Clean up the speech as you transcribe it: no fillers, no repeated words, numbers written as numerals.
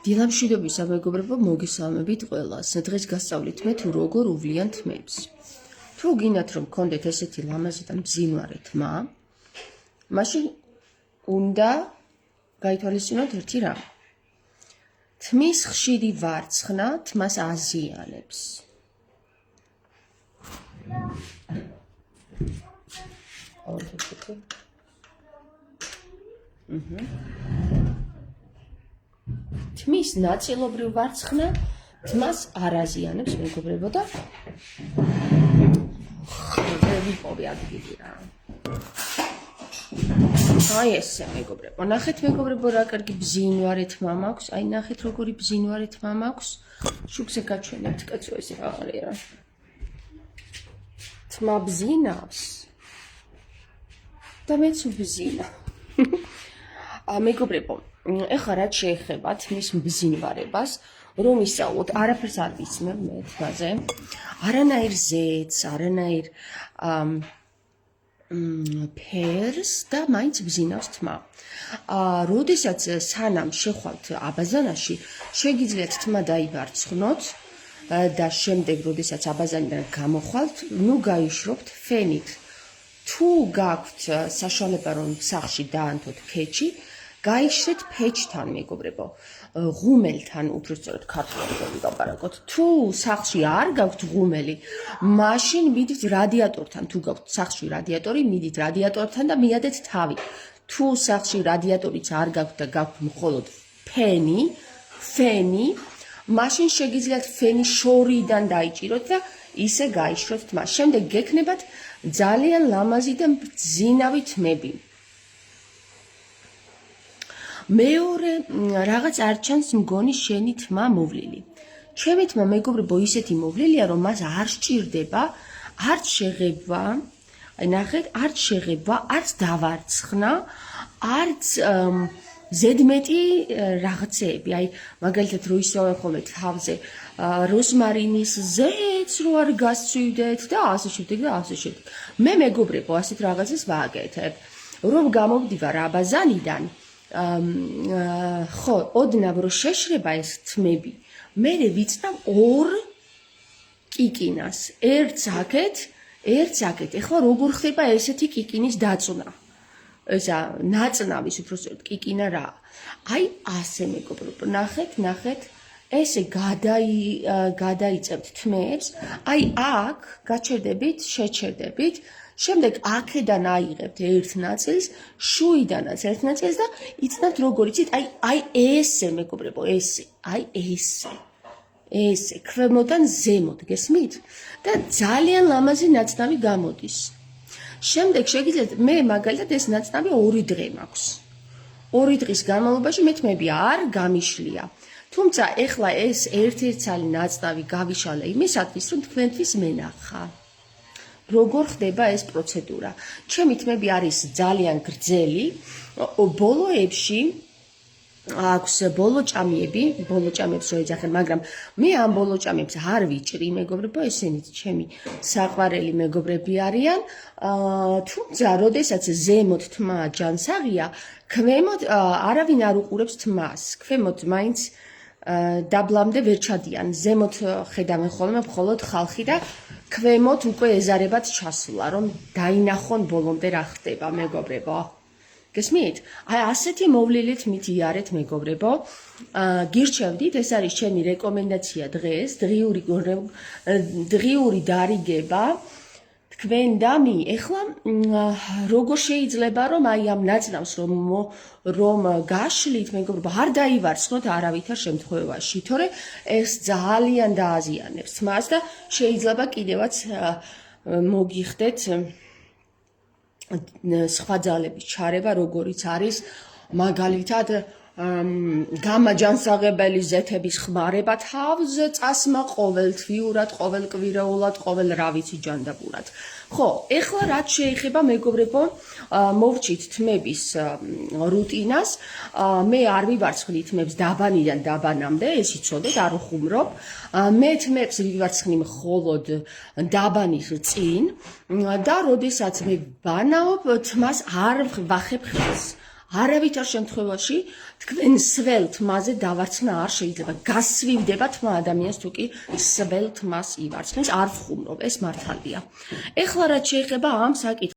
დილამშვიდობისა მეგობრებო, მოგესალმებით ყველას. დღეს გასწავლით მე თუ როგორ უვლიან თმებს. თუ გინდათ რომ გქონდეთ ესეთი ლამაზი და მბზინვარე თმა, მაშინ უნდა გაითვალისწინოთ ერთი რამ. თმის ხშირი ვარცხნა თმას აზიანებს. თმის ნაწილობრივ ვარცხნა თმას არ აზიანებს მეგობრებო და ვიპოვე ადგილი რა. აი ესე მეგობრებო, ნახეთ მეგობრებო რა კარგი ბზინვარე თმა მაქვს, აი ნახეთ როგორი ბზინვარე თმა მაქვს, შუქზე გაჩვენებთ კაცო ეს რა არის რა. თმა ბზინავს და მეც ვბზინა. მეგობრებო, ეხლა რაც შეეხება თმის მბზინვარებას, რომ ისწავლოთ, არაფერს არ ვიცმებ მე თმაზე, არანაირ ზეთს, არანაირ ფერს და მაინც ბზინავს თმა. როდესაც სანამ შეხვალთ აბაზანაში, შეგიძლიათ თმა დაიბარცხნოთ და შემდეგ, როდესაც აბაზანიდან გამოხვალთ, ნუ გაიშრობთ ფენით. თუ გაქვთ საშუალება რომ სახლში დაანთოთ ქეჩი, გაიშრეთ ფეჩთან მეგობრებო, ღუმელთან უბრალოდ ქართულად ვიგაპარაკოთ. თუ სახლში არ გაქვთ ღუმელი, მაშინ მიდით რადიატორთან, თუ გაქვთ სახლში რადიატორი, მიდით რადიატორთან და მიადეთ თავი. თუ სახლში რადიატორიც არ გაქვთ და გაქვთ მხოლოდ ფენი, მაშინ შეგიძლიათ ფენი შორიდან დაიჭიროთ და ისე გაიშროთ თმა. შემდეგ გექნებათ ძალიან ლამაზი და მბზინავი თმები. მეორე რაღაც არ ჩანს მგონი შენი თმა მოვლილი. ჩემი თმა მეგობრებო ისეთი მოვლილია რომ მას არ სჭირდება არც შეღება, აი ნახეთ, არც შეღება, არც დავარცხნა, არც ზედმეტი რაღაცეები. აი მაგალითად რო ისევენ ხოლმე თავზე როზმარინის ზეთს რო არ გასცვივდეთ და ასე შემდეგ და ასე შემდეგ. მე მეგობრებო ასეთ რაღაცას ვააკეთებ. რომ გამოვდივარ აბაზანიდან, ხო, ოდნავ რო შეშრება ეს თმები, მე ვიცნავ ორ კიკინას. ერთს აქეთ. ეხლა როგორ ხდება ესეთი კიკინის დაწვნა? ესა ნაწნავის უბრალოდ კიკინა რა. აი ასე მეგობრებო, ნახეთ, ესე გადაიწევთ თმებს, აი აქ გაჩერდებით, შეჩერდებით, შემდეგ აქედან აიღებთ ერთ ნაწილს, შუიდანაც ერთ ნაწილს და იცნებთ როგორ იცით, აი ესე მეგობრებო, ესე, აი ესე, ქვემოდან ზემოთ, გესმით? და ძალიან ლამაზი ნაწნავი გამოდის. შემდეგ შეგიძლიათ, მე მაგალითად ეს ნაწნავი 2 დღე მაქვს. 2 დღის განმავლობაში მე თმები არ გამიშლია. თუმცა ეხლა ეს ერთ-ერთალი ნაწნავი გავიშალე იმისათვის, რომ თქვენთვის მენახა. როგორ ხდება ეს პროცედურა? ჩემი თმები არის ძალიან გრძელი, ბოლოებში აქვს ბოლოჭამებს რო ეძახენ, მაგრამ მე ამ ბოლოჭამებს არ ვიჭრი მეგობრებო, ესენიც ჩემი საყვარელი მეგობრები არიან. თუმცა, როდესაც ზემოთ თმა ჯანსაღია, ქვემოთ არავინ არ უყურებს თმას. ქვემოთ მაინც დაბლამდე ვერ ჩადიან. ზემოთ ხედავენ ხოლმე მხოლოდ ხალხი და ქვემოთ უკვე ეზარებათ ჩასვლა, რომ დაინახონ ბოლომდე რა ხდება მეგობრებო. გესმით? აი ასეთი მოვლილით მითიარეთ მეგობრებო. გირჩევდით, ეს არის ჩემი რეკომენდაცია დღეს, დღიური დარიგება თქვენ და მე. ეხლა როგორ შეიძლება რომ აი ამ ნაწნავს რომ გაშლით მეგობრებო, არ დაივარცხნოთ არავითარ შემთხვევაში, თორე ეს ძალიან დააზიანებს თმას და შეიძლება კიდევაც მოგიხდეთ სხვა ძალების ჩარევა, როგორიც არის მაგალითად გამაჯანსაღებელი ზეთების ხმარება თავზე წასმა ყოველთვიურად, ყოველკვირეულად, ყოველ რა ვიცი ჯანდაბურად. ხო, ეხლა რაც შეეხება მეგობრებო, მოვჭით თმების რუტინას. მე არ ვივარცხნი თმებს დაბანიდან დაბანამდე, ეს იცოდეთ, არ ვხუმრობ. მე თმებს ვივარცხნი მხოლოდ დაბანის წინ და როდესაც მე ვანაობ, თმას არ ვახებ ხილს. არავითარ შემთხვევაში თქვენ სველ თმაზე დავარცხნა არ შეიძლება. გასვივდება თმა ადამიანს თუ კი სველ თმას ივარცხნებს, არ ვხუმრობ, ეს მართალია. ეხლა რაც შეეხება ამ საკითხს